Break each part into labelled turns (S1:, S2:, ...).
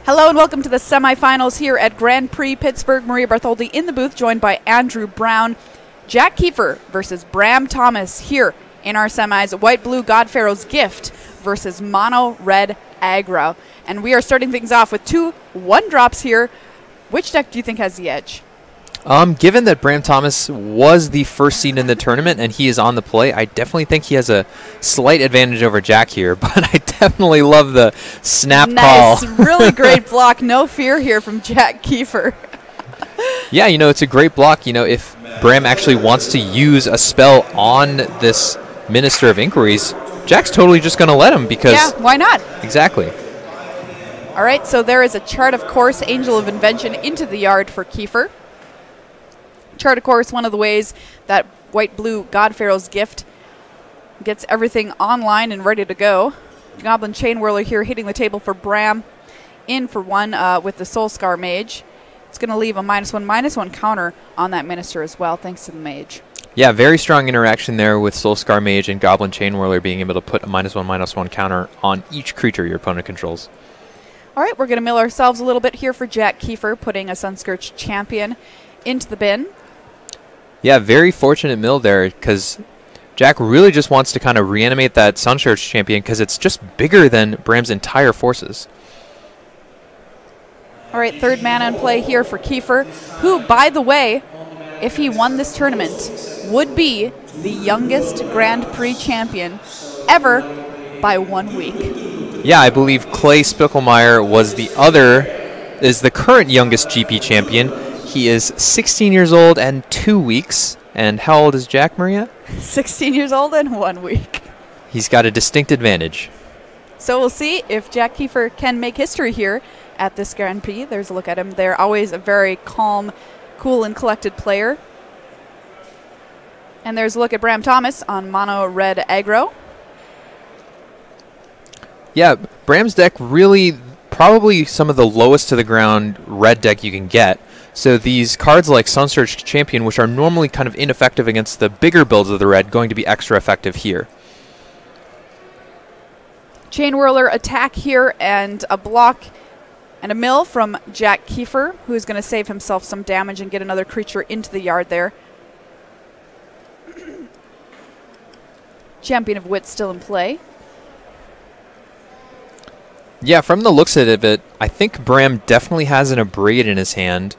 S1: Hello and welcome to the semifinals here at Grand Prix Pittsburgh. Maria Bartholdi in the booth, joined by Andrew Brown. Jack Kieffer versus Bram Thomas here in our semis. White Blue God Pharaoh's Gift versus Mono Red Aggro. And we are starting things off with two 1-drops here. Which deck do you think has the edge?
S2: Given that Bram Thomas was the first seed in the tournament and he is on the play, I definitely think he has a slight advantage over Jack here, but I definitely love the snap call.
S1: Nice, really great block. No fear here from Jack Kieffer.
S2: Yeah, you know, it's a great block. You know, if Bram actually wants to use a spell on this Minister of Inquiries, Jack's totally just going to let him because...
S1: Yeah, why not?
S2: Exactly.
S1: All right, so there is a chart, of course, Angel of Invention into the yard for Kieffer. Chart, of course, one of the ways that White-Blue God Pharaoh's Gift gets everything online and ready to go. Goblin Chain Whirler here hitting the table for Bram. In for one with the Soul Scar Mage. It's going to leave a -1/-1 counter on that Minister as well, thanks to the Mage.
S2: Yeah, very strong interaction there with Soul Scar Mage and Goblin Chain Whirler being able to put a -1/-1 counter on each creature your opponent controls.
S1: All right, we're going to mill ourselves a little bit here for Jack Kieffer, putting a Sunscourge Champion into the bin.
S2: Yeah, very fortunate mill there because Jack really just wants to kind of reanimate that Sunscourge Champion because it's just bigger than Bram's entire forces.
S1: All right, third mana in play here for Kieffer, who, by the way, if he won this tournament, would be the youngest Grand Prix champion ever by 1 week.
S2: Yeah, I believe Clay Spickelmeyer is the current youngest GP champion. He is 16 years old and 2 weeks. And how old is Jack, Maria?
S1: 16 years old and 1 week.
S2: He's got a distinct advantage.
S1: So we'll see if Jack Kieffer can make history here at this Grand Prix. There's a look at him. They're always a very calm, cool, and collected player. And there's a look at Bram Thomas on Mono Red Aggro.
S2: Yeah, Bram's deck really probably some of the lowest to the ground red deck you can get. So these cards like Sunscourge Champion, which are normally kind of ineffective against the bigger builds of the red, going to be extra effective here.
S1: Chain Whirler attack here and a block and a mill from Jack Kieffer, who's going to save himself some damage and get another creature into the yard there. Champion of Wit still in play.
S2: Yeah, from the looks of it, I think Bram definitely has an Abrade in his hand,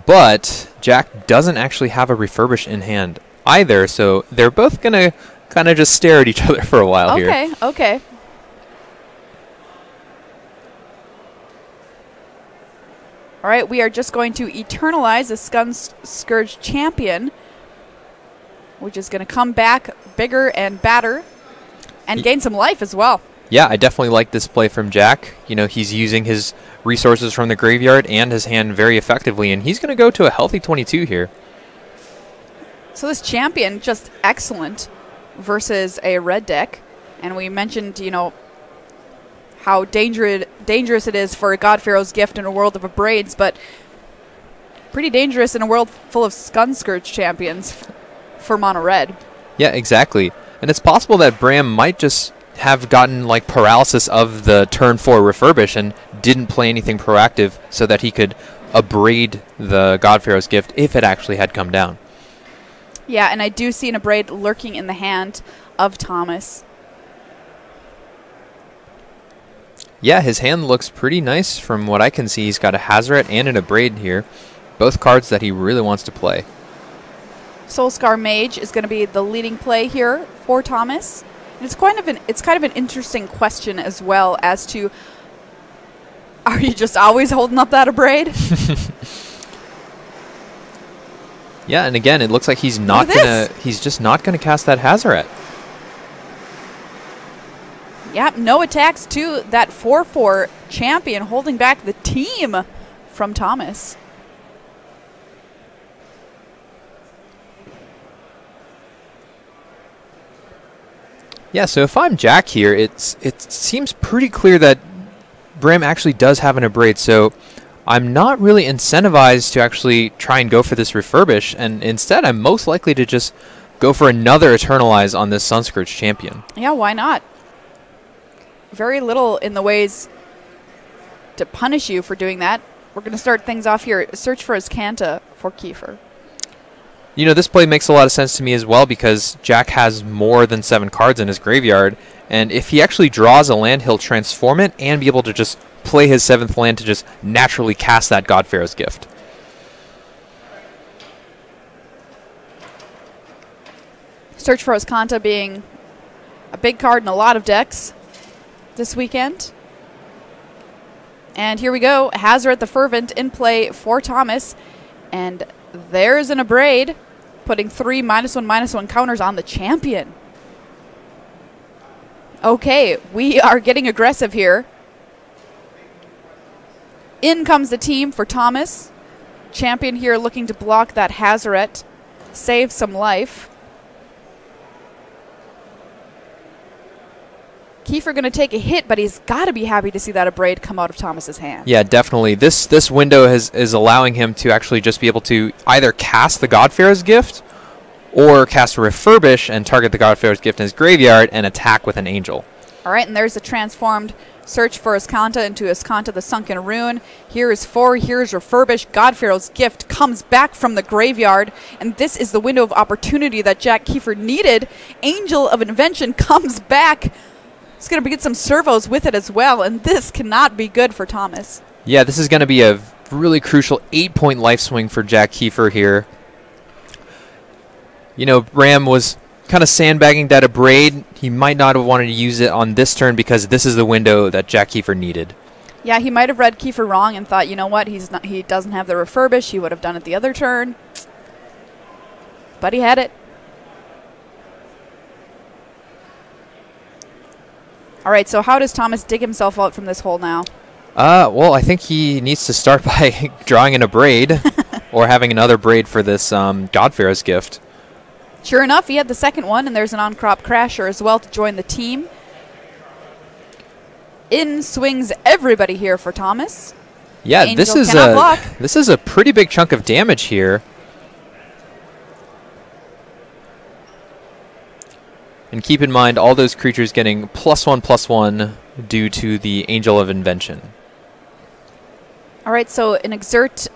S2: but Jack doesn't actually have a Refurbish in hand either, so they're both going to kind of just stare at each other for a while here.
S1: Okay, okay. All right, we are just going to eternalize a Sunscourge Champion, which is going to come back bigger and badder and gain some life as well.
S2: Yeah, I definitely like this play from Jack. You know, he's using his resources from the graveyard and his hand very effectively, and he's going to go to a healthy 22 here.
S1: So this champion, just excellent versus a red deck. And we mentioned, you know, how dangerous it is for a God Pharaoh's Gift in a world of Abrades, but pretty dangerous in a world full of Sunscourge champions for mono red.
S2: Yeah, exactly. And it's possible that Bram might just have gotten like paralysis of the turn 4 refurbish and didn't play anything proactive so that he could abrade the God Pharaoh's Gift if it actually had come down.
S1: Yeah, and I do see an abrade lurking in the hand of Thomas.
S2: Yeah, his hand looks pretty nice from what I can see. He's got a Hazoret and an abrade here, both cards that he really wants to play.
S1: Soul Scar Mage is going to be the leading play here for Thomas. It's kind of an interesting question as well as to, are you just always holding up that abrade?
S2: Yeah, and again, it looks like he's just not gonna cast that Hazoret.
S1: Yep, no attacks to that 4/4 champion, holding back the team from Thomas.
S2: Yeah, so if I'm Jack here, it seems pretty clear that Bram actually does have an abrade, so I'm not really incentivized to actually try and go for this refurbish, and instead I'm most likely to just go for another Eternalize on this Sunscourge Champion.
S1: Yeah, why not? Very little in the ways to punish you for doing that. We're going to start things off here. Search for Azcanta for Kieffer.
S2: You know, this play makes a lot of sense to me as well because Jack has more than 7 cards in his graveyard, and if he actually draws a land, he'll transform it and be able to just play his 7th land to just naturally cast that God Pharaoh's Gift.
S1: Search for Azcanta being a big card in a lot of decks this weekend. And here we go. Hazoret the Fervent in play for Thomas. And there's an Abrade, putting 3 -1/-1 counters on the champion. Okay, we are getting aggressive here. In comes the team for Thomas. Champion here looking to block that Hazoret, save some life. Kieffer going to take a hit, but he's got to be happy to see that Abrade come out of Thomas's hand.
S2: Yeah, definitely. This window is allowing him to actually just be able to either cast the God Pharaoh's Gift or cast a Refurbish and target the God Pharaoh's Gift in his graveyard and attack with an Angel.
S1: All right, and there's a transformed search for Azcanta into Azcanta the Sunken Rune. Here is 4, here's Refurbish. God Pharaoh's Gift comes back from the graveyard, and this is the window of opportunity that Jack Kieffer needed. Angel of Invention comes back. It's going to get some servos with it as well, and this cannot be good for Thomas.
S2: Yeah, this is going to be a really crucial 8-point life swing for Jack Kieffer here. You know, Bram was kind of sandbagging that Abrade. He might not have wanted to use it on this turn because this is the window that Jack Kieffer needed.
S1: Yeah, he might have read Kieffer wrong and thought, you know what, he doesn't have the Refurbish. He would have done it the other turn. But he had it. All right, so how does Thomas dig himself out from this hole now?
S2: Well, I think he needs to start by drawing an Abrade or having another Braid for this God Pharaoh's Gift.
S1: Sure enough, he had the second one, and there's an on-crop Crasher as well to join the team. In swings everybody here for Thomas.
S2: Yeah,
S1: Angel
S2: this is a pretty big chunk of damage here. And keep in mind all those creatures getting +1/+1 due to the Angel of Invention.
S1: All right, so an exert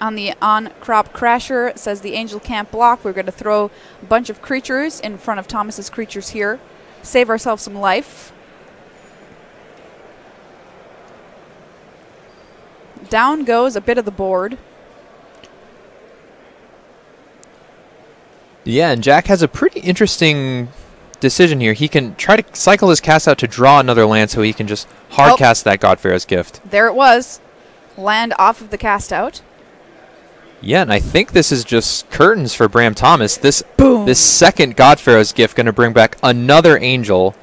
S1: on the on-crop Crasher says the Angel can't block. We're going to throw a bunch of creatures in front of Thomas's creatures here. Save ourselves some life. Down goes a bit of the board.
S2: Yeah, and Jack has a pretty interesting decision here. He can try to cycle his cast out to draw another land so he can just hard cast that God Pharaoh's Gift.
S1: There it was. Land off of the cast out.
S2: Yeah, and I think this is just curtains for Bram Thomas. This
S1: Boom.
S2: second God Pharaoh's Gift going to bring back another Angel.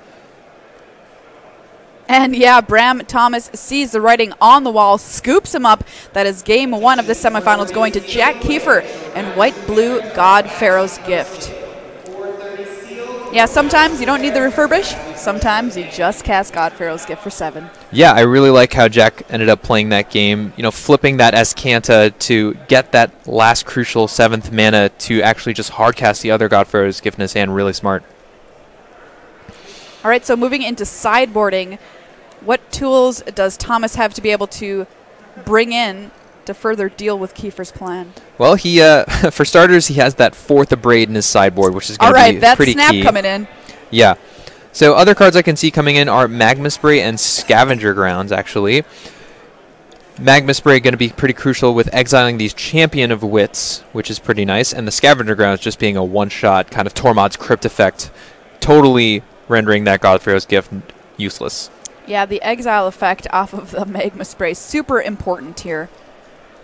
S1: And yeah, Bram Thomas sees the writing on the wall, scoops him up. That is game 1 of the semifinals going to Jack Kieffer and white-blue God Pharaoh's Gift. Yeah, sometimes you don't need the Refurbish. Sometimes you just cast God Pharaoh's Gift for 7.
S2: Yeah, I really like how Jack ended up playing that game. You know, flipping that Azcanta to get that last crucial 7th mana to actually just hardcast the other God Pharaoh's Gift in his hand. Really smart.
S1: All right, so moving into sideboarding, what tools does Thomas have to be able to bring in to further deal with Kieffer's plan?
S2: Well, he for starters, he has that 4th Abrade in his sideboard, which is going to be pretty key.
S1: All right, that snap coming in.
S2: Yeah. So other cards I can see coming in are Magma Spray and Scavenger Grounds, actually. Magma Spray going to be pretty crucial with exiling these Champion of Wits, which is pretty nice, and the Scavenger Grounds just being a one-shot kind of Tormod's Crypt effect, totally rendering that God Pharaoh's Gift useless.
S1: Yeah, the exile effect off of the Magma Spray, super important here.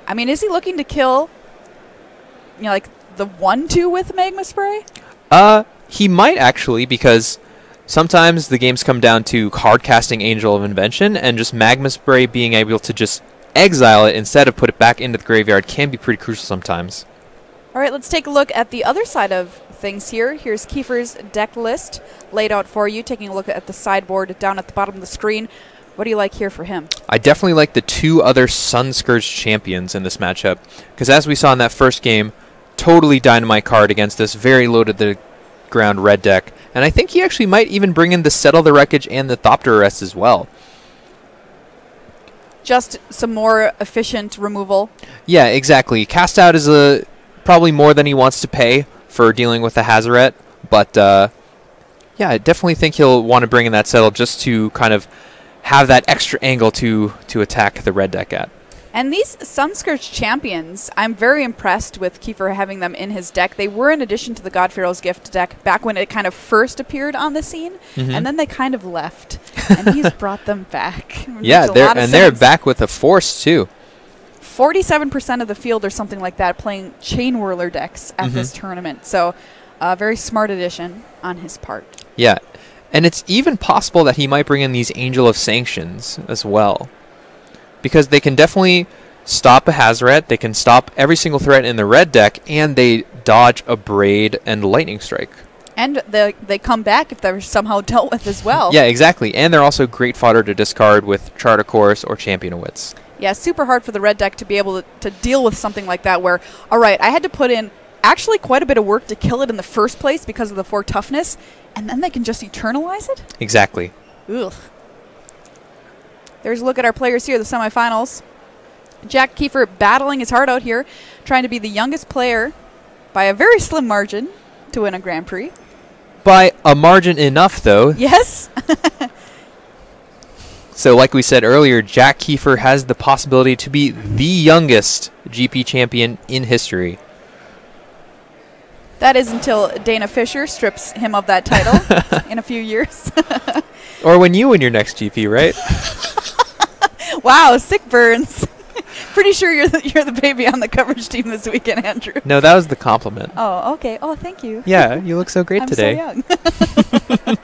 S1: I mean, is he looking to kill, you know, like the 1/2 with Magma Spray?
S2: He might actually, because sometimes the games come down to hard casting Angel of Invention, and just Magma Spray being able to just exile it instead of put it back into the graveyard can be pretty crucial sometimes.
S1: All right, let's take a look at the other side of things here. Here's Kieffer's deck list laid out for you, taking a look at the sideboard down at the bottom of the screen. What do you like here for him? I
S2: definitely like the 2 other Sun Scourge champions in this matchup, because as we saw in that first game, totally dynamite card against this very loaded the ground red deck, and I think he actually might even bring in the Settle the Wreckage and the Thopter Arrest as well.
S1: just some more efficient removal.
S2: Yeah, exactly. Cast out is probably more than he wants to pay for dealing with the Hazoret, but yeah, I definitely think he'll want to bring in that settle just to kind of have that extra angle to attack the red deck at.
S1: And these Sunscourge champions, I'm very impressed with Kieffer having them in his deck. They were in addition to the God Pharaoh's Gift deck back when it kind of first appeared on the scene, and then they kind of left, and he's brought them back.
S2: Yeah, they're back with a force too.
S1: 47% of the field or something like that playing Chain Whirler decks at this tournament. So a very smart addition on his part.
S2: Yeah, and it's even possible that he might bring in these Angel of Sanctions as well, because they can definitely stop a Hazoret, they can stop every single threat in the red deck, and they dodge a Braid and Lightning Strike.
S1: And they come back if they're somehow dealt with as well.
S2: Yeah, exactly. And they're also great fodder to discard with Chart a Course or Champion of Wits.
S1: Yeah, super hard for the red deck to be able to deal with something like that where, all right, I had to put in actually quite a bit of work to kill it in the first place because of the 4 toughness, and then they can just eternalize it?
S2: Exactly.
S1: Ugh. There's a look at our players here, the semifinals. Jack Kieffer battling his heart out here, trying to be the youngest player by a very slim margin to win a Grand Prix.
S2: By a margin enough, though.
S1: Yes.
S2: So like we said earlier, Jack Kieffer has the possibility to be the youngest GP champion in history.
S1: That is until Dana Fisher strips him of that title in a few years.
S2: Or when you win your next GP, right?
S1: Wow, sick burns. Pretty sure you're the baby on the coverage team this weekend, Andrew.
S2: No, that was the compliment.
S1: Oh, okay. Oh, thank you.
S2: Yeah, you look so great today.
S1: I'm so young.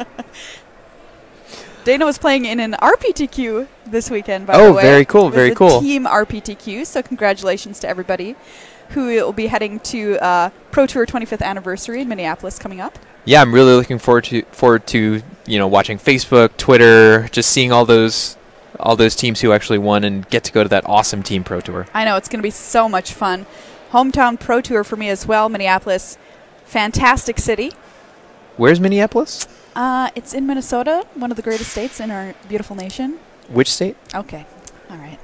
S1: Dana was playing in an RPTQ this weekend, by the way.
S2: Oh, very cool, very cool.
S1: Team RPTQ, so congratulations to everybody who will be heading to Pro Tour 25th anniversary in Minneapolis coming up.
S2: Yeah, I'm really looking forward to watching Facebook, Twitter, just seeing all those teams who actually won and get to go to that awesome Team Pro Tour.
S1: I know, it's going to be so much fun. Hometown Pro Tour for me as well, Minneapolis. Fantastic city.
S2: Where's Minneapolis?
S1: It's in Minnesota, one of the greatest states in our beautiful nation.
S2: Which state?
S1: Okay. All right.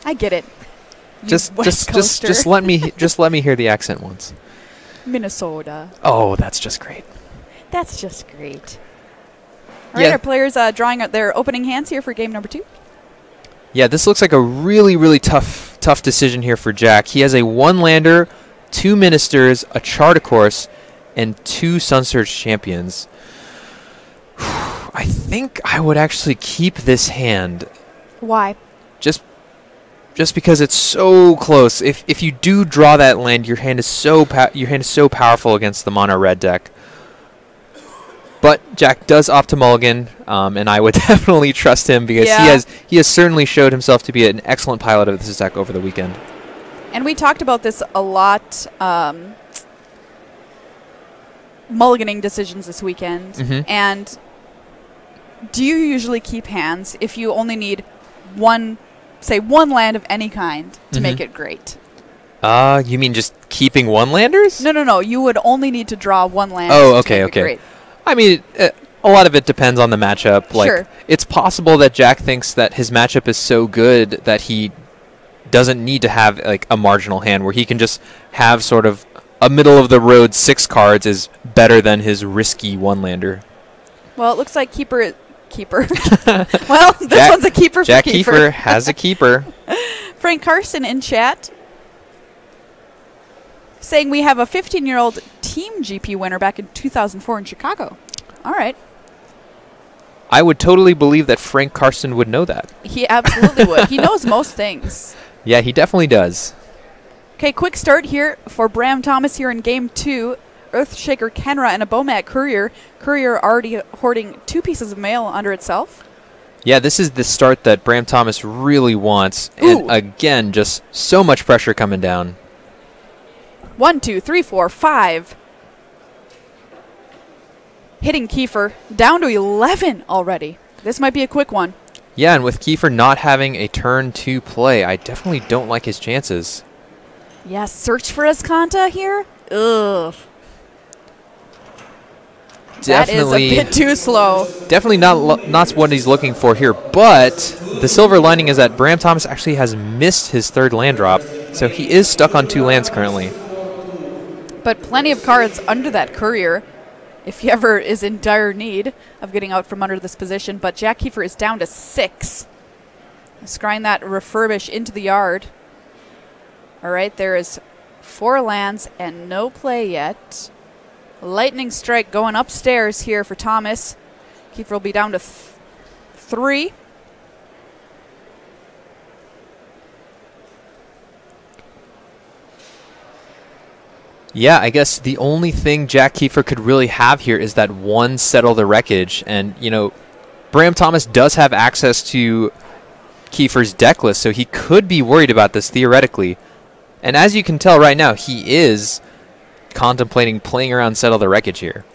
S1: I get it.
S2: Just let me hear the accent once.
S1: Minnesota.
S2: Oh, that's just great.
S1: That's just great. All right, our players drawing out their opening hands here for game number 2.
S2: Yeah, this looks like a really, really tough decision here for Jack. He has a 1-lander, 2 Ministers, a Chart a Course, and 2 Sunsurge Champions. I think I would actually keep this hand.
S1: Why?
S2: Just because it's so close. If you do draw that land, your hand is so powerful against the mono red deck. But Jack does opt to mulligan, and I would definitely trust him because he has certainly showed himself to be an excellent pilot of this deck over the weekend.
S1: And we talked about this a lot. Mulliganing decisions this weekend. And do you usually keep hands if you only need one land of any kind to make it great?
S2: You mean just keeping 1-landers?
S1: No. You would only need to draw 1 land.
S2: Oh,
S1: to make it great.
S2: I mean, a lot of it depends on the matchup. Like,
S1: sure.
S2: It's possible that Jack thinks that his matchup is so good that he doesn't need to have like a marginal hand where he can just have sort of a middle of the road 6 cards is better than his risky 1-lander.
S1: Well, it looks like keeper. Well, this one's a keeper for
S2: Jack
S1: Kieffer.
S2: Kieffer has a keeper.
S1: Frank Carson in chat saying we have a 15-year-old Team GP winner back in 2004 in Chicago. All right.
S2: I would totally believe that Frank Carson would know that.
S1: He absolutely would. He knows most things.
S2: Yeah, he definitely does.
S1: Okay, quick start here for Bram Thomas here in Game 2. Earthshaker Kenra and a Bomat Courier. Courier already hoarding 2 pieces of mail under itself.
S2: Yeah, this is the start that Bram Thomas really wants. And again, just so much pressure coming down.
S1: 1, 2, 3, 4, 5. Hitting Kieffer down to 11 already. This might be a quick one.
S2: Yeah, and with Kieffer not having a turn to play, I definitely don't like his chances.
S1: Yeah, search for Escanta here? Ugh.
S2: definitely...
S1: That is a bit too slow.
S2: Definitely not what he's looking for here, but the silver lining is that Bram Thomas actually has missed his third land drop, so he is stuck on 2 lands currently.
S1: But plenty of cards under that courier if he ever is in dire need of getting out from under this position. But Jack Kieffer is down to 6. Scrying that refurbish into the yard. All right, there is 4 lands and no play yet. Lightning strike going upstairs here for Thomas. Kieffer will be down to 3.
S2: Yeah, I guess the only thing Jack Kieffer could really have here is that one Settle the Wreckage. And, you know, Bram Thomas does have access to Kieffer's deck list, so he could be worried about this theoretically. And as you can tell right now, he is contemplating playing around Settle the Wreckage here.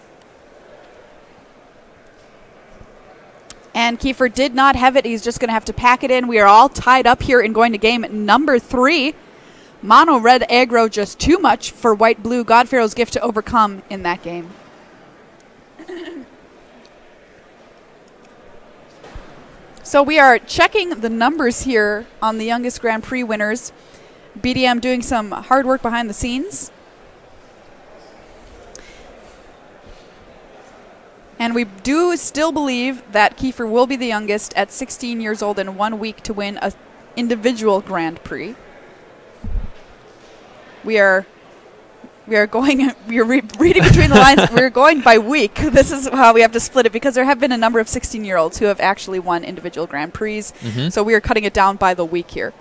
S1: And Kieffer did not have it. He's just going to have to pack it in. We are all tied up here in going to game number 3. Mono red aggro just too much for white blue God Pharaoh's Gift to overcome in that game. So we are checking the numbers here on the youngest Grand Prix winners. BDM doing some hard work behind the scenes. And we do still believe that Kieffer will be the youngest at 16 years old and 1 week to win an individual Grand Prix. We are going, we're reading between the lines, we're going by week. This is how we have to split it because there have been a number of 16-year-olds who have actually won individual Grand Prix. So we are cutting it down by the week here.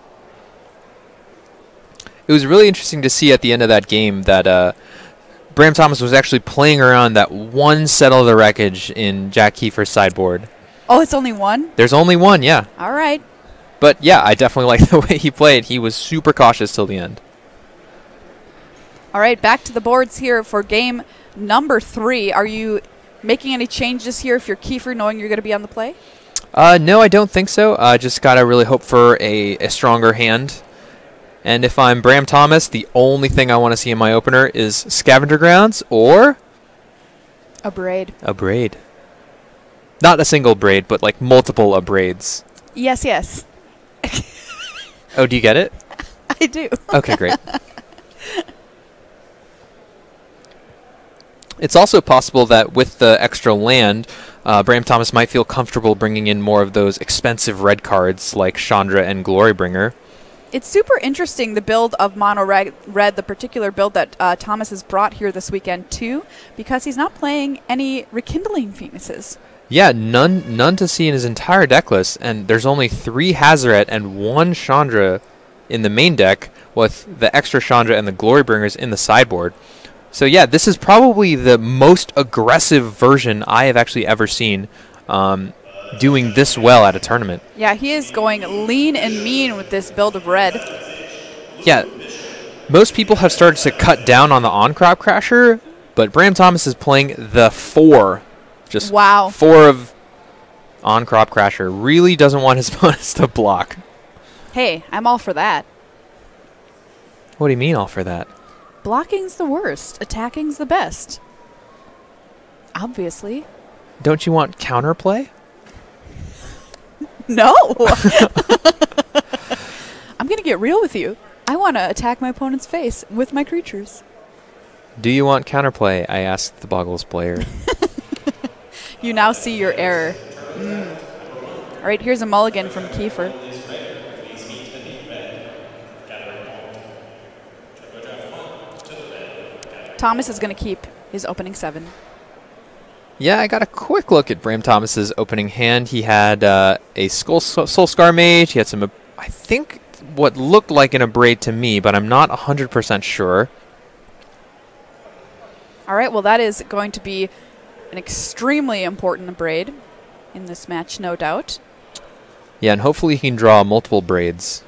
S2: It was really interesting to see at the end of that game that Bram Thomas was actually playing around that one Settle the Wreckage in Jack Kieffer's sideboard.
S1: Oh, it's only one?
S2: There's only one, yeah.
S1: All right.
S2: But yeah, I definitely like the way he played. He was super cautious till the end.
S1: All right, back to the boards here for game number 3. Are you making any changes here if you're Kieffer, knowing you're going to be on the play?
S2: No, I don't think so. Just got to really hope for a stronger hand. And if I'm Bram Thomas, the only thing I want to see in my opener is Scavenger Grounds or...
S1: a braid.
S2: A braid. Not a single braid, but like multiple braids.
S1: Yes, yes.
S2: Oh, do you get it?
S1: I do.
S2: Okay, great. It's also possible that with the extra land, Bram Thomas might feel comfortable bringing in more of those expensive red cards like Chandra and Glorybringer.
S1: It's super interesting, the build of Mono Red, the particular build that Thomas has brought here this weekend too, because he's not playing any Rekindling Phoenixes.
S2: Yeah, none to see in his entire deck list, and there's only 3 Hazoret and 1 Chandra in the main deck, with the extra Chandra and the Glorybringers in the sideboard. So yeah, this is probably the most aggressive version I have actually ever seen doing this well at a tournament.
S1: Yeah, he is going lean and mean with this build of red.
S2: Yeah, most people have started to cut down on the on-crop crasher, but Bram Thomas is playing the 4. Just
S1: wow.
S2: 4 of on-crop crasher. Really doesn't want his opponents to block.
S1: Hey, I'm all for that.
S2: What do you mean all for that?
S1: Blocking's the worst. Attacking's the best. Obviously.
S2: Don't you want counterplay?
S1: No. I'm going to get real with you. I want to attack my opponent's face with my creatures.
S2: Do you want counterplay? I asked the Boggles player.
S1: You now see your error. All right, here's a mulligan from Kieffer. Thomas is going to keep his opening 7.
S2: Yeah, I got a quick look at Bram Thomas's opening hand. He had a Soulscar Mage. He had some, I think, what looked like an Abrade to me, but I'm not 100% sure.
S1: All right, well, that is going to be an extremely important Abrade in this match, no doubt.
S2: Yeah, and hopefully he can draw multiple braids.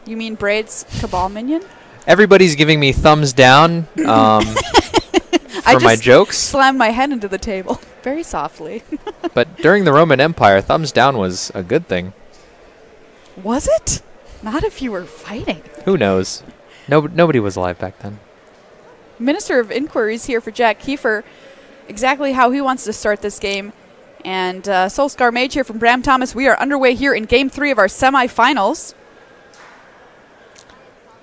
S1: You mean Braid's Cabal minion?
S2: Everybody's giving me thumbs down for my jokes.
S1: Slammed my head into the table very softly.
S2: But during the Roman Empire, thumbs down was a good thing.
S1: Was it? Not if you were fighting.
S2: Who knows? Nobody was alive back then.
S1: Minister of Inquiries here for Jack Kieffer. Exactly how he wants to start this game. And Solskjaer Mage here from Bram Thomas. We are underway here in Game 3 of our semifinals.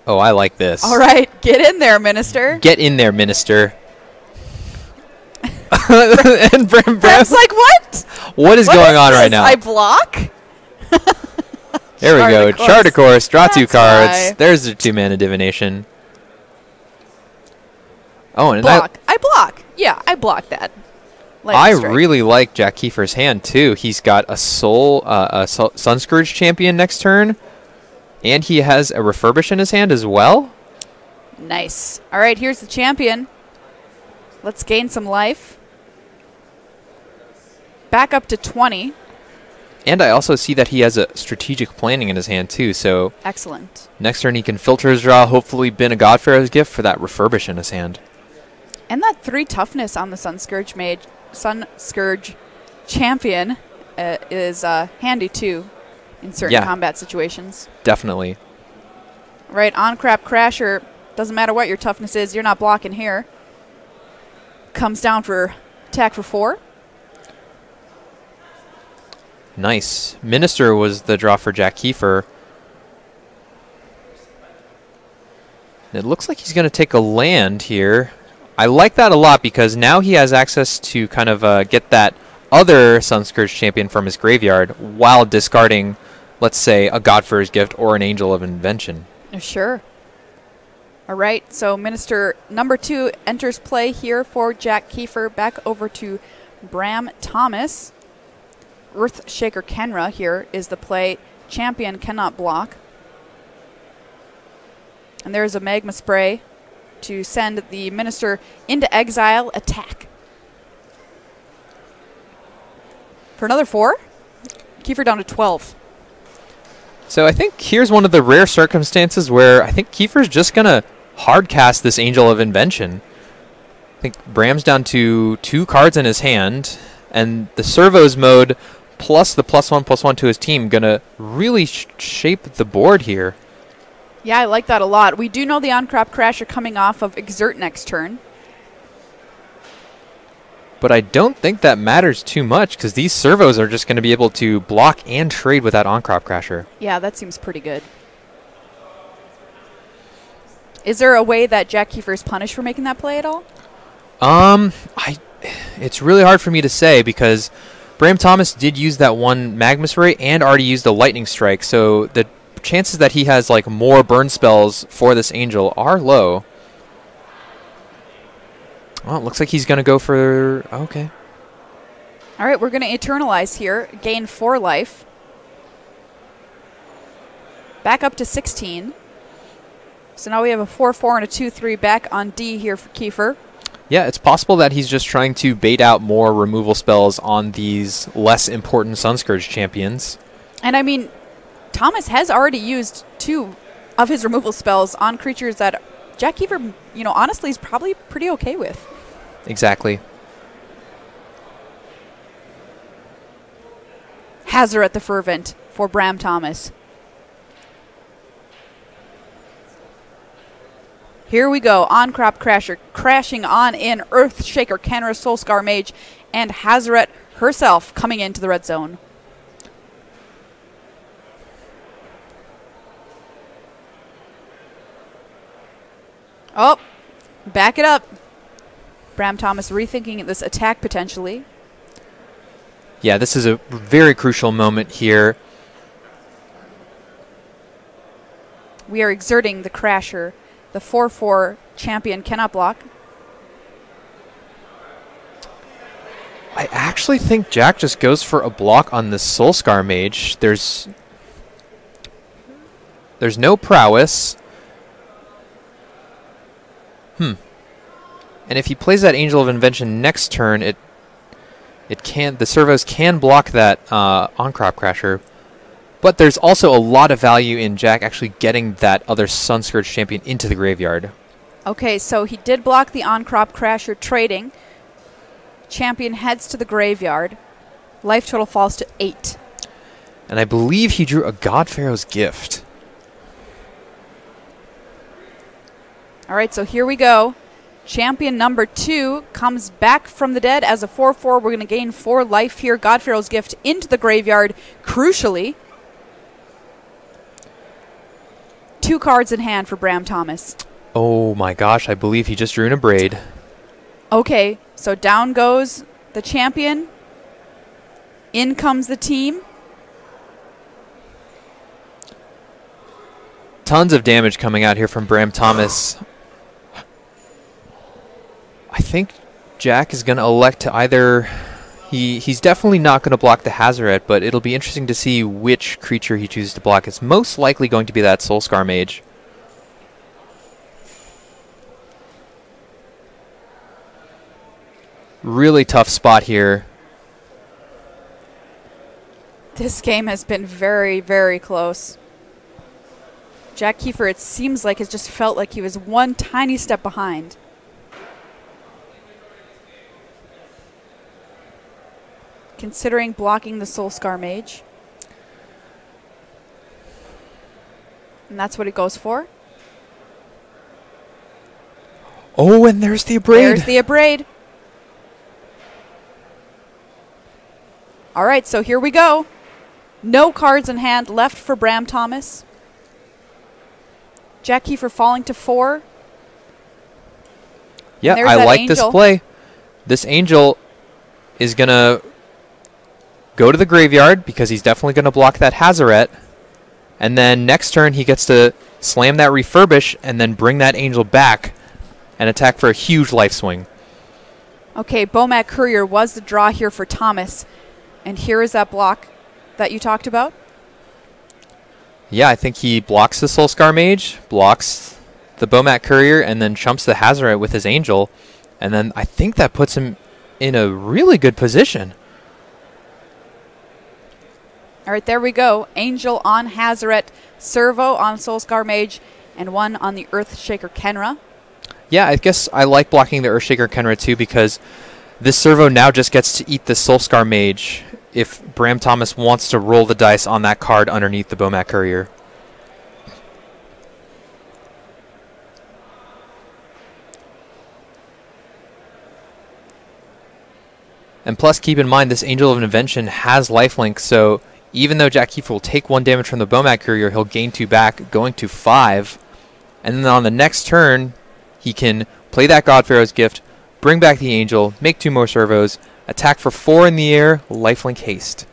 S2: Oh, I like this.
S1: All right, get in there, Minister.
S2: Get in there, Minister. And
S1: Bram's like, what?
S2: What is going on right now?
S1: I block?
S2: There we go. Chart a course. Draw
S1: That's
S2: 2 cards.
S1: why.
S2: There's the 2-mana divination. Oh, and
S1: Block. I block. Yeah, I block that.
S2: I
S1: Lightning strike.
S2: really like Jack Kieffer's hand too. He's got a Sun Scourge champion next turn, and he has a Refurbish in his hand as well.
S1: Nice. All right, here's the champion. Let's gain some life. Back up to 20.
S2: And I also see that he has a Strategic Planning in his hand too. So
S1: Excellent.
S2: next turn he can filter his draw, hopefully bin a Godfarrow's Gift for that Refurbish in his hand.
S1: And that 3 toughness on the Sun Scourge champion is handy too in certain combat situations.
S2: Definitely.
S1: Right, on Crap Crasher, doesn't matter what your toughness is, you're not blocking here. Comes down for attack for 4.
S2: Nice. Minister was the draw for Jack Kieffer. It looks like he's going to take a land here. I like that a lot because now he has access to kind of get that other Sun Scourge champion from his graveyard while discarding, let's say, a Godfarrow's Gift or an Angel of Invention.
S1: Sure. All right, so Minister number 2 enters play here for Jack Kieffer. Back over to Bram Thomas. Earthshaker Kenra here is the play. Champion cannot block. And there's a Magma Spray to send the Minister into exile. Attack. For another 4. Kieffer down to 12.
S2: So I think here's one of the rare circumstances where I think Kieffer's just going to hard cast this Angel of Invention. I think Bram's down to 2 cards in his hand, and the Servos mode plus the +1/+1 to his team going to really shape the board here.
S1: Yeah, I like that a lot. We do know the On-Crop Crasher coming off of Exert next turn.
S2: But I don't think that matters too much because these Servos are just going to be able to block and trade with that On-Crop Crasher.
S1: Yeah, that seems pretty good. Is there a way that Jack Kieffer is punished for making that play at all?
S2: It's really hard for me to say because Bram Thomas did use that one Magma Spray and already used the Lightning Strike, so the chances that he has like more burn spells for this Angel are low. Oh, it looks like he's going to go for... Okay.
S1: All right, we're going to Eternalize here. Gain 4 life. Back up to 16. So now we have a 4/4 and a 2/3 back on D here for Kieffer.
S2: Yeah, it's possible that he's just trying to bait out more removal spells on these less important Sun Scourge champions.
S1: And I mean, Thomas has already used 2 of his removal spells on creatures that Jack Kieffer, you know, honestly is probably pretty okay with.
S2: Exactly.
S1: Hazoret the Fervent for Bram Thomas. Here we go. On-Crop Crasher crashing on in. Earthshaker Kenra, Solskjaer Mage, and Hazoret herself coming into the red zone. Oh, back it up. Bram Thomas rethinking this attack potentially.
S2: Yeah, this is a very crucial moment here.
S1: We are exerting the Crasher. The 4/4 champion cannot block.
S2: I actually think Jack just goes for a block on the Solskjaer Mage. There's no prowess. And if he plays that Angel of Invention next turn, the Servos can block that On-Crop Crasher. But there's also a lot of value in Jack actually getting that other Sun Scourge champion into the graveyard.
S1: Okay, so he did block the On-Crop Crasher trading. Champion heads to the graveyard. Life total falls to 8.
S2: And I believe he drew a God Pharaoh's Gift.
S1: All right, so here we go. Champion number 2 comes back from the dead as a 4/4. We're going to gain 4 life here. God Pharaoh's Gift into the graveyard, crucially. 2 cards in hand for Bram Thomas.
S2: Oh my gosh, I believe he just drew in a braid.
S1: Okay, so down goes the champion. In comes the team.
S2: Tons of damage coming out here from Bram Thomas. I think Jack is going to elect to either... He's definitely not going to block the Hazoret, but it'll be interesting to see which creature he chooses to block. It's most likely going to be that Soulscar Mage. Really tough spot here.
S1: This game has been very, very close. Jack Kieffer, it seems like, has just felt like he was one tiny step behind. Considering blocking the Soulscar Mage. And that's what it goes for.
S2: Oh, and there's the Abrade.
S1: There's the Abrade. All right, so here we go. No cards in hand left for Bram Thomas. Jack Kieffer falling to 4.
S2: Yeah, I like this play. This Angel is going to go to the graveyard because he's definitely going to block that Hazoret. And then next turn he gets to slam that Refurbish and then bring that Angel back and attack for a huge life swing.
S1: Okay, Bomat Courier was the draw here for Thomas. And here is that block that you talked about.
S2: Yeah, I think he blocks the Soulscar Mage, blocks the Bomat Courier, and then chumps the Hazoret with his Angel. And then I think that puts him in a really good position.
S1: All right, there we go. Angel on Hazoret, Servo on Soulscar Mage, and 1 on the Earthshaker Kenra.
S2: Yeah, I guess I like blocking the Earthshaker Kenra too because this Servo now just gets to eat the Soulscar Mage if Bram Thomas wants to roll the dice on that card underneath the Bomat Courier. And plus, keep in mind, this Angel of Invention has lifelink, so even though Jack Kieffer will take 1 damage from the Bomat Courier, he'll gain 2 back, going to 5. And then on the next turn, he can play that God Pharaoh's Gift, bring back the Angel, make 2 more servos, attack for 4 in the air, lifelink haste.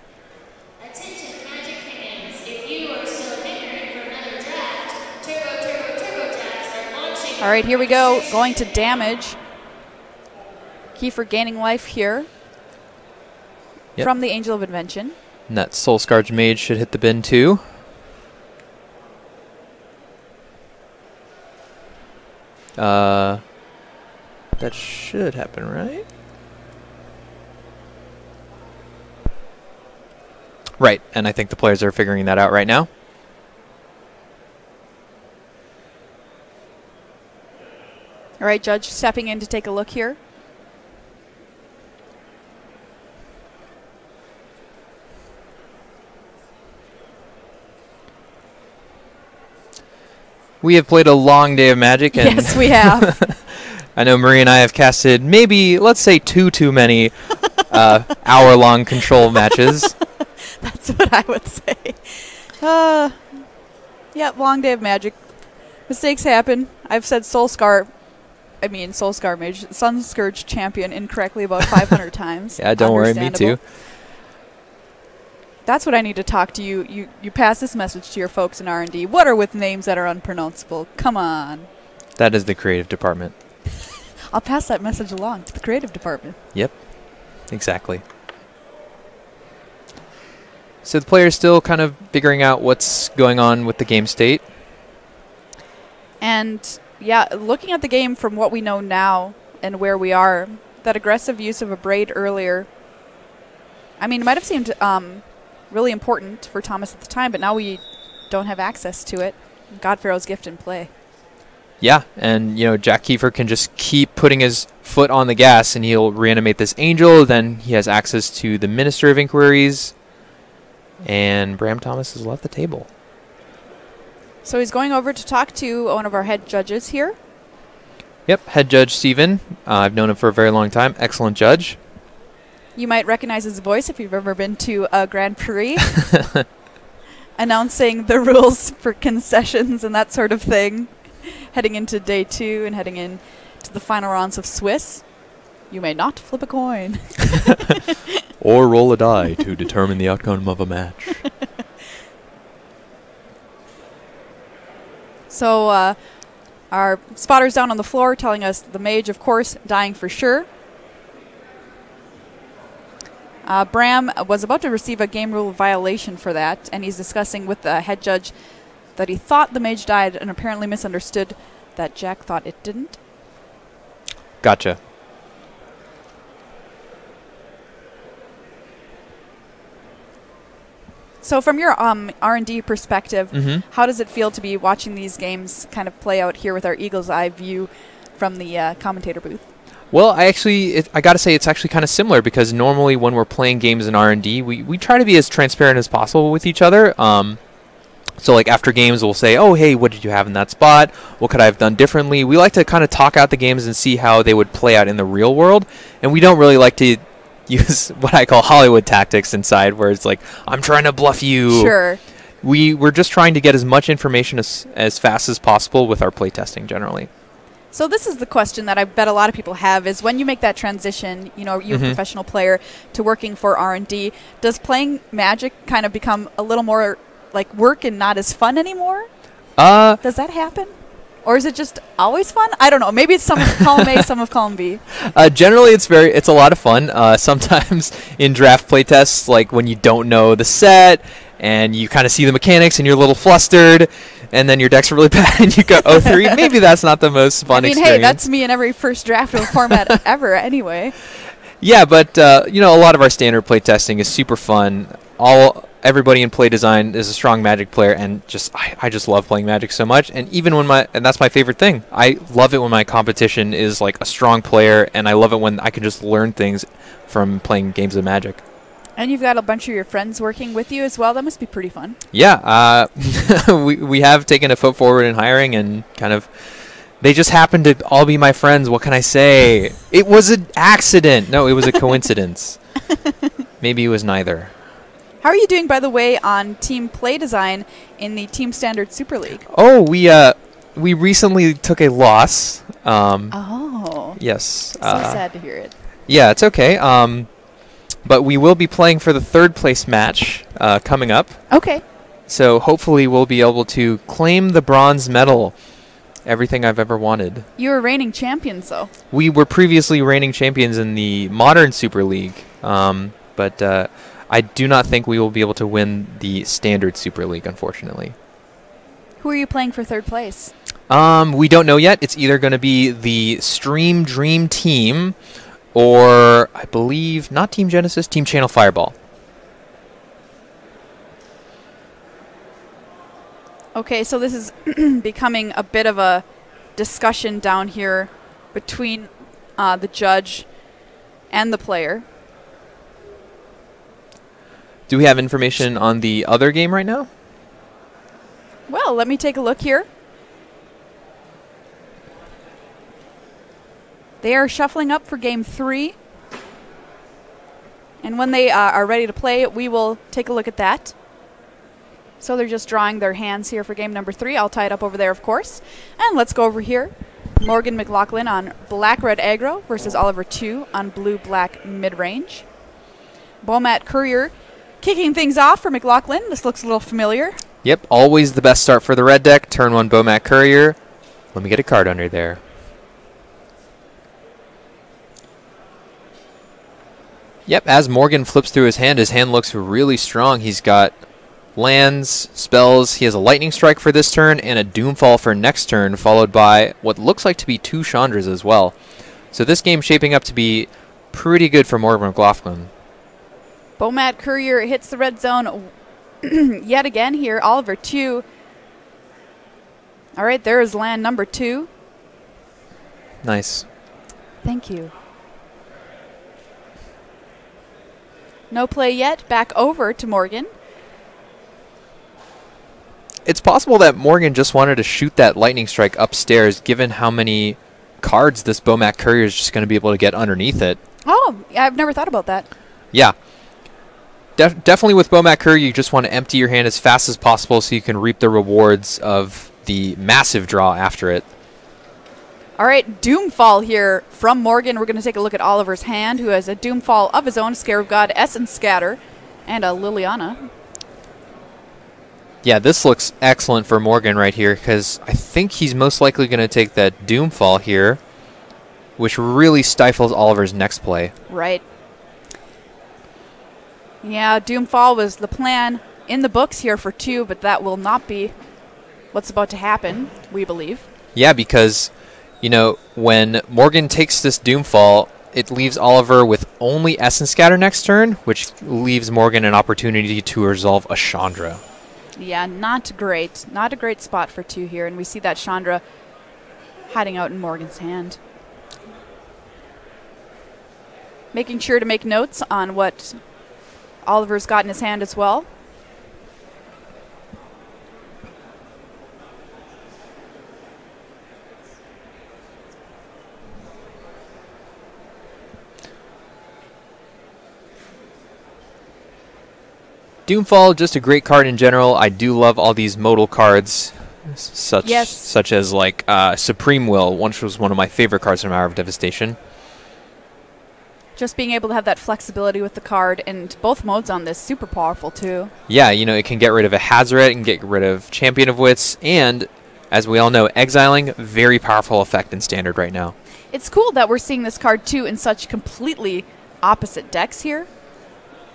S3: Attention Magic fans, if you are still preparing for another draft, Turbo Jacks are launching.
S1: All right, here we go. Going to damage. Kieffer gaining life here from the Angel of Invention.
S2: And that Soulscar Mage should hit the bin too. That should happen, right? Right, and I think the players are figuring that out right now.
S1: All right, Judge stepping in to take a look here.
S2: We have played a long day of Magic. And
S1: yes, we have.
S2: I know Marie and I have casted maybe, let's say, too many hour-long control matches.
S1: That's what I would say. Yeah, long day of Magic. Mistakes happen. I've said Soulscar Mage, Sunscourge Champion incorrectly about 500 times.
S2: Yeah, don't worry, me too.
S1: That's what I need to talk to you. You pass this message to your folks in R&D. What are with names that are unpronounceable? Come on.
S2: That is the creative department.
S1: I'll pass that message along to the creative department.
S2: Yep, exactly. So the player's still kind of figuring out what's going on with the game state.
S1: And yeah, looking at the game from what we know now and where we are, that aggressive use of a braid earlier, I mean, it might have seemed really important for Thomas at the time, but now we don't have access to it. God Pharaoh's Gift in play.
S2: Yeah, and you know, Jack Kieffer can just keep putting his foot on the gas and he'll reanimate this Angel. Then he has access to the Minister of Inquiries. And Bram Thomas has left the table.
S1: So he's going over to talk to one of our head judges here.
S2: Yep, head judge Steven. I've known him for a very long time. Excellent judge.
S1: You might recognize his voice if you've ever been to a Grand Prix. Announcing the rules for concessions and that sort of thing. Heading into day 2 and heading into the final rounds of Swiss. You may not flip a coin.
S2: Or roll a die to determine the outcome of a match.
S1: So our spotter's down on the floor telling us the mage, of course, dying for sure. Bram was about to receive a game rule violation for that, and he's discussing with the head judge that he thought the mage died and apparently misunderstood that Jack thought it didn't.
S2: Gotcha.
S1: So from your R&D perspective,
S2: Mm-hmm.
S1: how does it feel to be watching these games kind of play out here with our eagle's eye view from the commentator booth?
S2: Well, I got to say it's actually kind of similar because normally when we're playing games in R&D, we try to be as transparent as possible with each other. So like after games, we'll say, oh, hey, what did you have in that spot? What could I have done differently? We like to kind of talk out the games and see how they would play out in the real world. And we don't really like to use what I call Hollywood tactics inside where it's like, I'm trying to bluff you.
S1: Sure.
S2: We're just trying to get as much information as fast as possible with our playtesting generally.
S1: So this is the question that I bet a lot of people have is when you make that transition, you know, you're a professional player to working for R&D, does playing Magic kind of become a little more like work and not as fun anymore? Does that happen? Or is it just always fun? I don't know. Maybe it's some of column A, some of column B.
S2: Generally, it's a lot of fun. Sometimes in draft playtests, like when you don't know the set and you kind of see the mechanics and you're a little flustered, and then your decks are really bad and you go 0-3, maybe that's not the most fun experience.
S1: Hey, that's me in every first draft of a format ever anyway.
S2: Yeah, but a lot of our standard playtesting is super fun. Everybody in play design is a strong Magic player, and I just love playing Magic so much. And even and that's my favorite thing. I love it when my competition is like a strong player, and I love it when I can just learn things from playing games of Magic.
S1: And you've got a bunch of your friends working with you as well. That must be pretty fun.
S2: Yeah, we have taken a foot forward in hiring, and they just happen to all be my friends. What can I say? It was an accident. No, it was a coincidence. Maybe it was neither.
S1: How are you doing, by the way, on team play design in the Team Standard Super League?
S2: Oh, we recently took a loss.
S1: Oh.
S2: Yes.
S1: So sad to hear it.
S2: Yeah, it's okay. But we will be playing for the third place match coming up.
S1: Okay.
S2: So hopefully we'll be able to claim the bronze medal. Everything I've ever wanted.
S1: You were reigning champions, though.
S2: We were previously reigning champions in the modern Super League. But I do not think we will be able to win the standard Super League, unfortunately.
S1: Who are you playing for third place?
S2: We don't know yet. It's either going to be the Stream Dream Team or, I believe, not Team Genesis, Team Channel Fireball.
S1: Okay, so this is becoming a bit of a discussion down here between the judge and the player.
S2: Do we have information on the other game right now?
S1: Well, let me take a look here. They are shuffling up for game 3. And when they are ready to play, we will take a look at that. So they're just drawing their hands here for game number 3. I'll tie it up over there, of course. And let's go over here. Morgan McLaughlin on black-red aggro versus Oliver 2 on blue-black mid-range. Bomat Courier kicking things off for McLaughlin. This looks a little familiar.
S2: Yep, always the best start for the red deck. Turn 1 Bomat Courier. Let me get a card under there. Yep, as Morgan flips through his hand looks really strong. He's got lands, spells. He has a Lightning Strike for this turn and a Doomfall for next turn, followed by what looks like to be 2 Chandras as well. So this game's shaping up to be pretty good for Morgan McLaughlin.
S1: Bomat Courier hits the red zone yet again here. Oliver 2. All right, there is land number 2.
S2: Nice.
S1: Thank you. No play yet. Back over to Morgan.
S2: it's possible that Morgan just wanted to shoot that lightning strike upstairs, given how many cards this Bomat Courier is just going to be able to get underneath it.
S1: Oh, I've never thought about that.
S2: Yeah. Definitely with Bomat Courier, you just want to empty your hand as fast as possible so you can reap the rewards of the massive draw after it.
S1: All right, Doomfall here from Morgan. We're going to take a look at Oliver's hand, who has a Doomfall of his own, Scarab God, Essence Scatter, and a Liliana.
S2: Yeah, this looks excellent for Morgan right here, because I think he's most likely going to take that Doomfall here, which really stifles Oliver's next play.
S1: Right. Yeah, Doomfall was the plan in the books here for 2, but that will not be what's about to happen, we believe.
S2: Yeah, because, you know, when Morgan takes this Doomfall, it leaves Oliver with only Essence Scatter next turn, which leaves Morgan an opportunity to resolve a Chandra.
S1: Yeah, not great. Not a great spot for 2 here, and we see that Chandra hiding out in Morgan's hand. Making sure to make notes on what Oliver's got in his hand as well.
S2: Doomfall, just a great card in general. I do love all these modal cards, such as like Supreme Will, which was one of my favorite cards from Hour of Devastation.
S1: Just being able to have that flexibility with the card, and both modes on this super powerful too.
S2: Yeah, you know, it can get rid of a Hazoret and get rid of Champion of Wits, and as we all know, exiling, very powerful effect in Standard right now.
S1: It's cool that we're seeing this card too in such completely opposite decks here.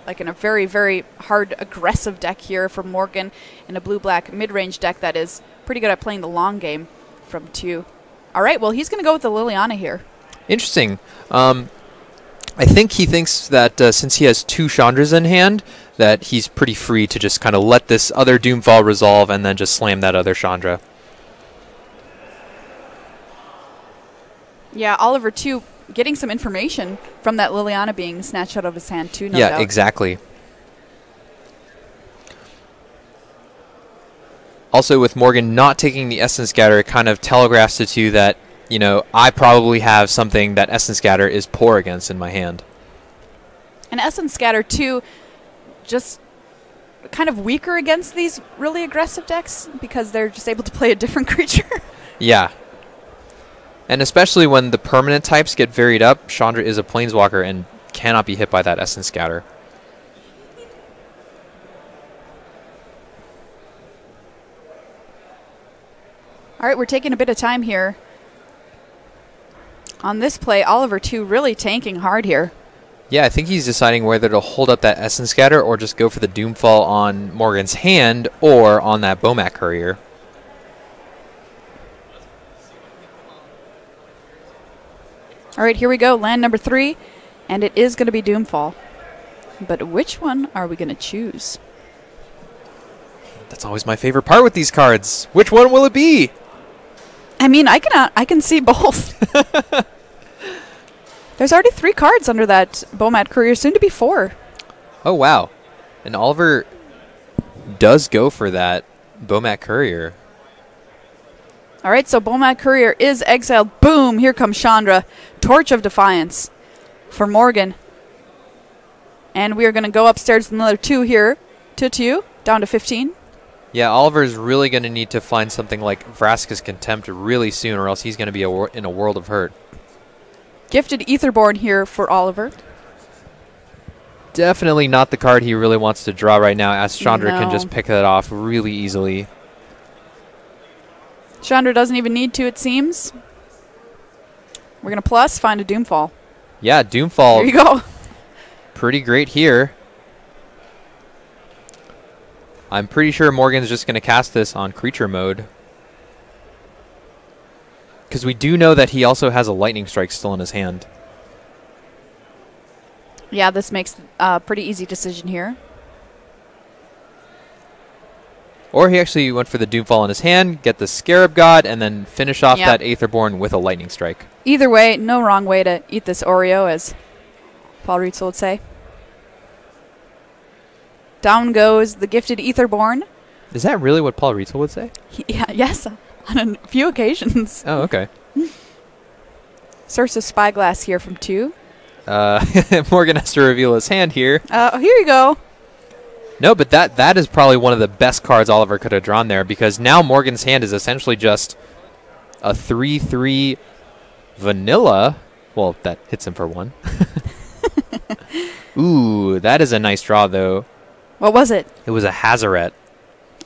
S1: Like in a very, very hard, aggressive deck here from Morgan, in a blue-black mid-range deck that is pretty good at playing the long game from 2. All right, well, he's going to go with the Liliana here.
S2: Interesting. I think he thinks that since he has 2 Chandras in hand, that he's pretty free to just kind of let this other Doomfall resolve and then just slam that other Chandra.
S1: Yeah, Oliver, too, getting some information from that Liliana being snatched out of his hand, too, no
S2: yeah,
S1: doubt.
S2: exactly. Also, with Morgan not taking the Essence Scatter, it kind of telegraphs to you that, you know, I probably have something that Essence Scatter is poor against in my hand.
S1: And Essence Scatter, too, just kind of weaker against these really aggressive decks because they're just able to play a different creature.
S2: Yeah. And especially when the permanent types get varied up, Chandra is a Planeswalker and cannot be hit by that Essence Scatter.
S1: All right, we're taking a bit of time here. On this play, Oliver, too, really tanking hard here.
S2: Yeah, I think he's deciding whether to hold up that Essence Scatter or just go for the Doomfall on Morgan's hand or on that Bomat Courier.
S1: All right, here we go. Land number 3, and it is going to be Doomfall. But which one are we going to choose?
S2: That's always my favorite part with these cards. Which one will it be?
S1: I mean, I can see both. There's already 3 cards under that Bomat Courier, soon to be 4.
S2: Oh, wow. And Oliver does go for that Bomat Courier.
S1: All right, so Bomat Courier is exiled. Boom, here comes Chandra. Torch of Defiance for Morgan. And we are going to go upstairs with another 2 here to 2, down to 15.
S2: Yeah, Oliver's really going to need to find something like Vraska's Contempt really soon, or else he's going to be in a world of hurt.
S1: Gifted Aetherborn here for Oliver.
S2: Definitely not the card he really wants to draw right now, as Chandra can
S1: No.
S2: just pick that off really easily.
S1: Chandra doesn't even need to, it seems. We're going to plus, find a Doomfall.
S2: Yeah, Doomfall.
S1: There you go.
S2: Pretty great here. I'm pretty sure Morgan's just going to cast this on creature mode. Because we do know that he also has a Lightning Strike still in his hand.
S1: Yeah, this makes a pretty easy decision here.
S2: Or he actually went for the Doomfall in his hand, get the Scarab God, and then finish off
S1: Yep.
S2: that Aetherborn with a Lightning Strike.
S1: Either way, no wrong way to eat this Oreo, as Paul Rietzel would say. Down goes the Gifted Aetherborn
S2: Is that really what Paul Rietzel would say?
S1: Yeah, yes, on a few occasions.
S2: Oh, okay.
S1: Source of Spyglass here from 2.
S2: Morgan has to reveal his hand here.
S1: Here you go.
S2: No, but that is probably one of the best cards Oliver could have drawn there, because now Morgan's hand is essentially just a 3/3 vanilla. Well, that hits him for 1. Ooh, that is a nice draw, though.
S1: What was it?
S2: It was a Hazaret.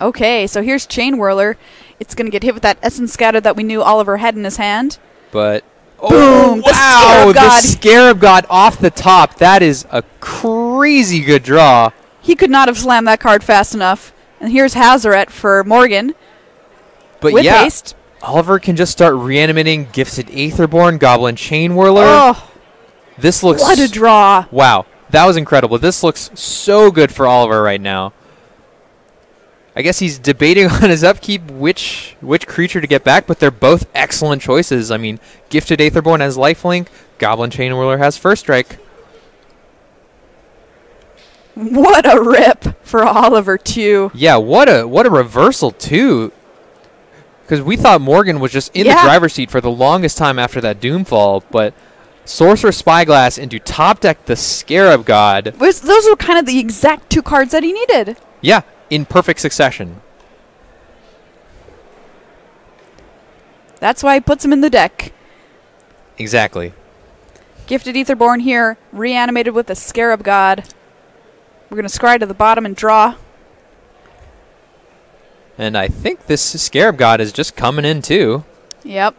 S1: Okay, so here's Chain Whirler. It's going to get hit with that Essence Scatter that we knew Oliver had in his hand.
S2: But
S1: boom!
S2: Wow!
S1: The
S2: Scarab God off the top. That is a crazy good draw.
S1: He could not have slammed that card fast enough. And here's Hazaret for Morgan.
S2: But
S1: with
S2: yeah,
S1: haste.
S2: Oliver can just start reanimating Gifted Aetherborn, Goblin Chain Whirler.
S1: Oh,
S2: this looks...
S1: what a draw.
S2: Wow, that was incredible. This looks so good for Oliver right now. I guess he's debating on his upkeep which creature to get back, but they're both excellent choices. I mean, Gifted Aetherborn has lifelink, Goblin Chain Whirler has First Strike.
S1: What a rip for Oliver, too.
S2: Yeah, what a reversal, too. Because we thought Morgan was just in the driver's seat for the longest time after that Doomfall, but Sorcerer Spyglass into top deck the Scarab God.
S1: Those were kind of the exact 2 cards that he needed.
S2: Yeah, in perfect succession.
S1: That's why he puts him in the deck.
S2: Exactly.
S1: Gifted Aetherborn here, reanimated with the Scarab God. We're going to scry to the bottom and draw.
S2: And I think this Scarab God is just coming in, too.
S1: Yep.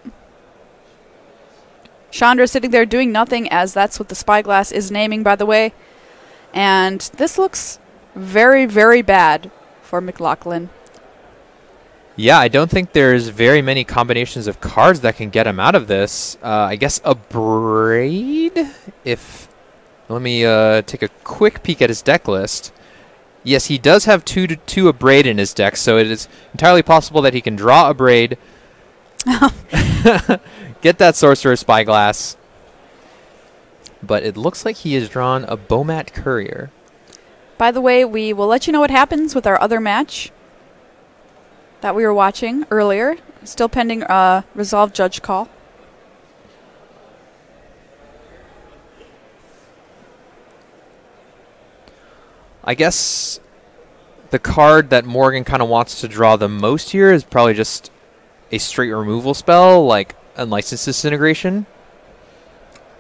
S1: Chandra sitting there doing nothing, as that's what the Spyglass is naming, by the way. And this looks very, very bad for McLaughlin.
S2: Yeah, I don't think there's very many combinations of cards that can get him out of this. I guess a Braid? Let me take a quick peek at his deck list. Yes, he does have 2 a Braid in his deck, so it is entirely possible that he can draw a Braid, get that Sorcerer Spyglass, but it looks like he has drawn a Bomat Courier.
S1: By the way, we will let you know what happens with our other match that we were watching earlier. Still pending Resolve Judge Call.
S2: I guess the card that Morgan kind of wants to draw the most here is probably just a straight removal spell, like Unlicensed Disintegration.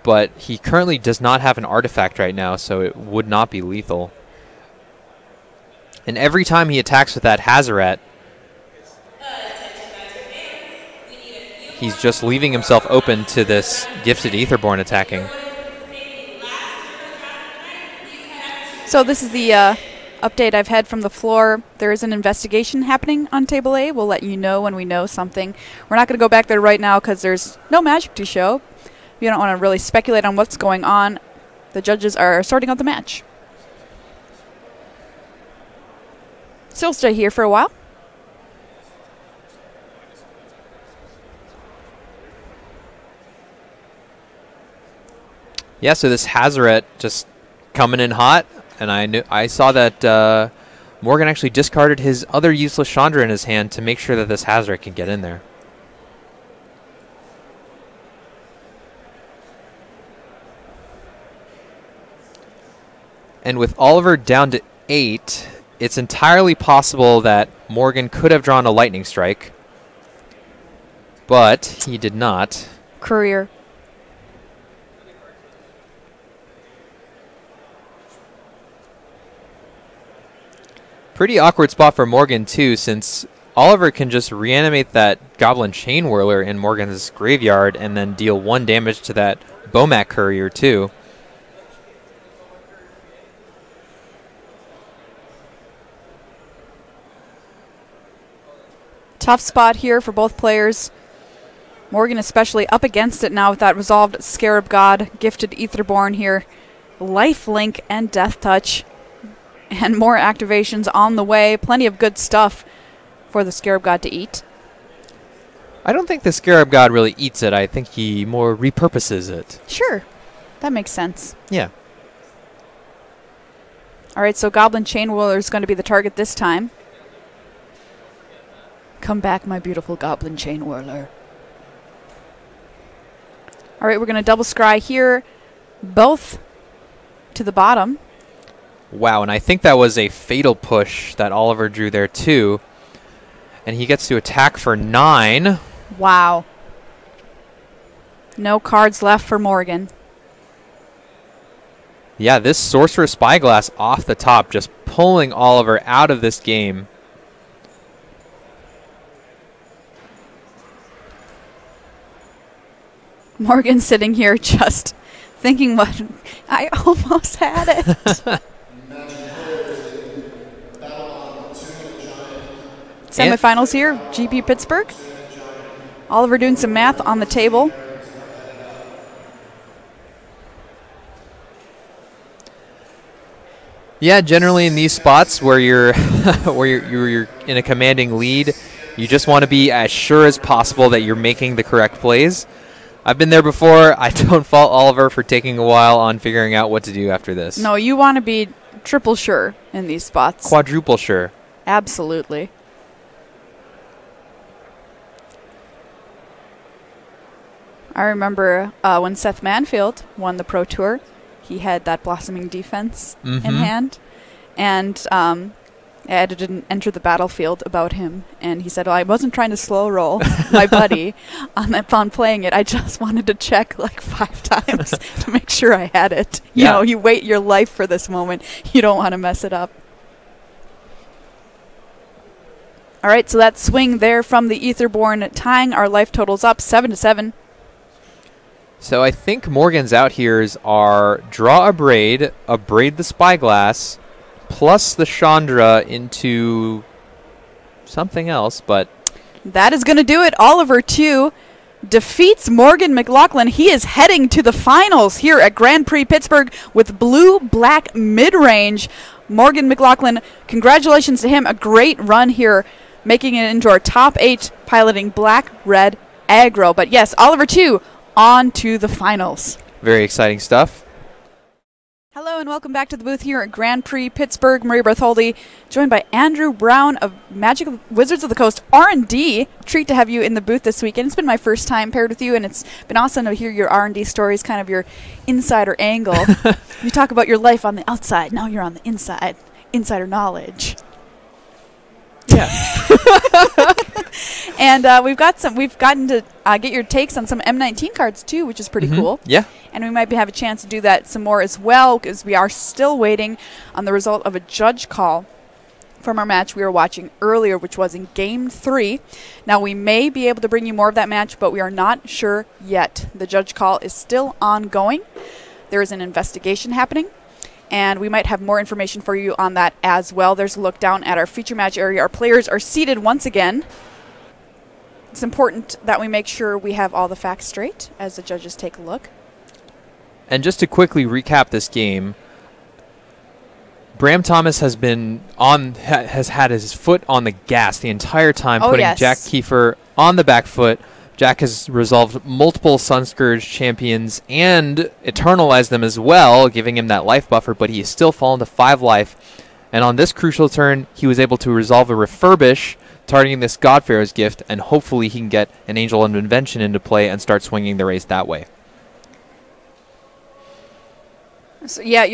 S2: But he currently does not have an artifact right now, so it would not be lethal. And every time he attacks with that Hazaret, he's just leaving himself open to this Gifted Aetherborn attacking.
S1: So this is the update I've had from the floor. There is an investigation happening on Table A. We'll let you know when we know something. We're not going to go back there right now because there's no magic to show. We don't want to really speculate on what's going on. The judges are sorting out the match. Still stay here for a while.
S2: Yeah, so this Hazaret just coming in hot. And I saw that Morgan actually discarded his other useless Chandra in his hand to make sure that this Hazaret can get in there. And with Oliver down to 8, it's entirely possible that Morgan could have drawn a Lightning Strike. But he did not.
S1: Courier.
S2: Pretty awkward spot for Morgan, too, since Oliver can just reanimate that Goblin Chain Whirler in Morgan's graveyard and then deal 1 damage to that Bomat Courier, too.
S1: Tough spot here for both players. Morgan especially up against it now with that resolved Scarab God, Gifted Aetherborn here. Lifelink and Death Touch. And more activations on the way. Plenty of good stuff for the Scarab God to eat.
S2: I don't think the Scarab God really eats it. I think he more repurposes it.
S1: Sure. That makes sense.
S2: Yeah.
S1: All right, so Goblin Chain Whirler is going to be the target this time. Come back, my beautiful goblin chain whirler. All right, we're going to double scry here, both to the bottom.
S2: Wow, and I think that was a fatal push that Oliver drew there too. And he gets to attack for 9.
S1: Wow. No cards left for Morgan.
S2: Yeah, this Sorcerer Spyglass off the top, just pulling Oliver out of this game.
S1: Morgan sitting here just thinking, what? I almost had it. Semifinals here, GP Pittsburgh. Oliver doing some math on the table.
S2: Yeah, generally in these spots where you're where you're in a commanding lead, you just want to be as sure as possible that you're making the correct plays. I've been there before. I don't fault Oliver for taking a while on figuring out what to do after this.
S1: No, you want to be triple sure in these spots.
S2: Quadruple sure.
S1: Absolutely. I remember when Seth Manfield won the Pro Tour, he had that blossoming defense in hand. And Ed didn't enter the battlefield about him. And he said, well, I wasn't trying to slow roll my buddy on playing it. I just wanted to check like 5 times to make sure I had it. You know, you wait your life for this moment. You don't want to mess it up. All right, so that swing there from the Etherborn tying our life totals up 7-7.
S2: So I think Morgan's out here's are draw a braid the Spyglass, plus the Chandra into something else, but...
S1: That is going to do it. Oliver, too, defeats Morgan McLaughlin. He is heading to the finals here at Grand Prix Pittsburgh with blue-black mid-range. Morgan McLaughlin, congratulations to him. A great run here, making it into our top 8, piloting black-red aggro. But yes, Oliver, too, on to the finals.
S2: Very exciting stuff.
S1: Hello and welcome back to the booth here at Grand Prix Pittsburgh. Maria Bertholdi, joined by Andrew Brown of Magic Wizards of the Coast R&D. Treat to have you in the booth this weekend. It's been my first time paired with you, and it's been awesome to hear your R&D stories, kind of your insider angle. You talk about your life on the outside. Now you're on the inside. Insider knowledge.
S2: Yeah.
S1: And we've gotten to get your takes on some M19 cards too, which is pretty cool.
S2: Yeah.
S1: And we might have a chance to do that some more as well, because we are still waiting on the result of a judge call from our match we were watching earlier, which was in Game 3. Now, we may be able to bring you more of that match, but we are not sure yet. The judge call is still ongoing. There is an investigation happening, and we might have more information for you on that as well. There's a look down at our feature match area. Our players are seated once again. It's important that we make sure we have all the facts straight as the judges take a look.
S2: And just to quickly recap this game, Bram Thomas has had his foot on the gas the entire time, putting Jack Kieffer on the back foot. Jack has resolved multiple Sunscourge champions and eternalized them as well, giving him that life buffer, but he has still fallen to 5 life. And on this crucial turn, he was able to resolve a refurbish, targeting this Godpharaoh's gift, and hopefully he can get an Angel of Invention into play and start swinging the race that way.
S1: So yeah,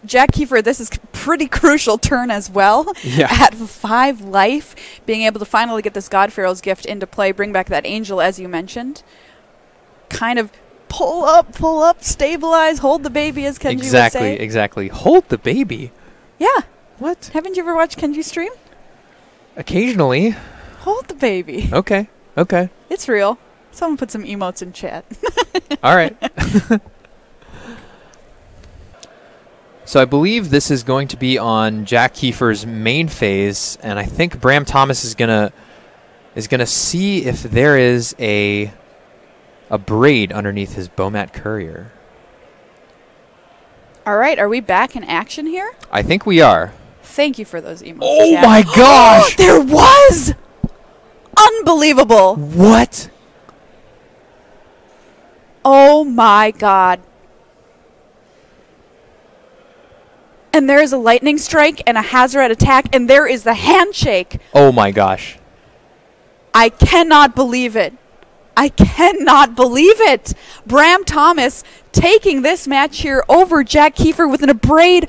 S1: Jack Kieffer, this is pretty crucial turn as well.
S2: Yeah.
S1: At 5 life, being able to finally get this Godpharaoh's gift into play, bring back that Angel, as you mentioned. Kind of pull up, stabilize, hold the baby, as Kenji would say.
S2: Exactly. Hold the baby?
S1: Yeah.
S2: What?
S1: Haven't you ever watched Kenji stream?
S2: Occasionally.
S1: Hold the baby.
S2: Okay.
S1: It's real. Someone put some emotes in chat.
S2: All right. So I believe this is going to be on Jack Kieffer's main phase, and I think Bram Thomas is gonna see if there is a braid underneath his Bomat Courier.
S1: All right, are we back in action here?
S2: I think we are.
S1: Thank you for those emotes.
S2: Oh my gosh!
S1: There was! Unbelievable!
S2: What?
S1: Oh my god. And there is a lightning strike and a Hazoret attack, and there is the handshake.
S2: Oh my gosh.
S1: I cannot believe it. I cannot believe it. Bram Thomas taking this match here over Jack Kieffer with an abrade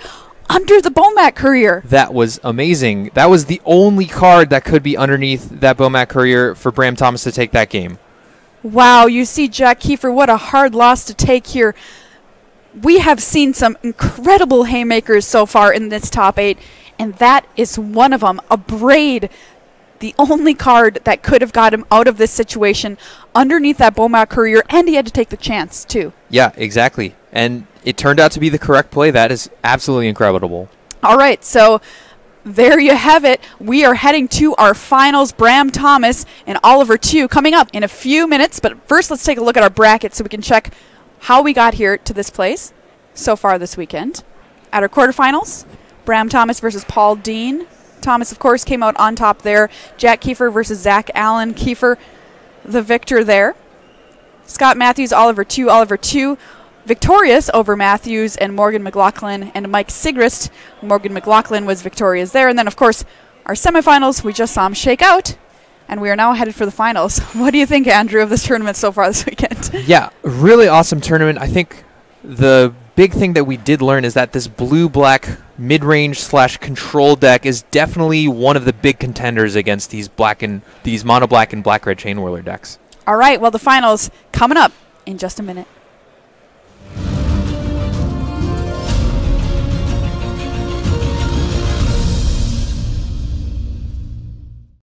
S1: under the Bomac Courier.
S2: That was amazing. That was the only card that could be underneath that Bomac Courier for Bram Thomas to take that game.
S1: Wow, you see Jack Kieffer, what a hard loss to take here. We have seen some incredible haymakers so far in this top 8, and that is one of them. Abrade, the only card that could have got him out of this situation underneath that Bomac Courier, and he had to take the chance too.
S2: Yeah, exactly. And it turned out to be the correct play. That is absolutely incredible.
S1: All right, so there you have it. We are heading to our finals. Bram Thomas and Oliver Tew coming up in a few minutes. But first, let's take a look at our bracket so we can check how we got here to this place so far this weekend. At our quarterfinals, Bram Thomas versus Paul Dean. Thomas, of course, came out on top there. Jack Kieffer versus Zach Allen. Kieffer, the victor there. Scott Matthews, Oliver Tew victorious over Matthews and Morgan McLaughlin and Mike Sigrist. Morgan McLaughlin was victorious there. And then, of course, our semifinals, we just saw him shake out, and we are now headed for the finals. What do you think, Andrew, of this tournament so far this weekend?
S2: Yeah, really awesome tournament. I think the big thing that we did learn is that this blue-black mid-range / control deck is definitely one of the big contenders against these mono-black and black-red Chain Whirler decks.
S1: All right, well, the finals coming up in just a minute.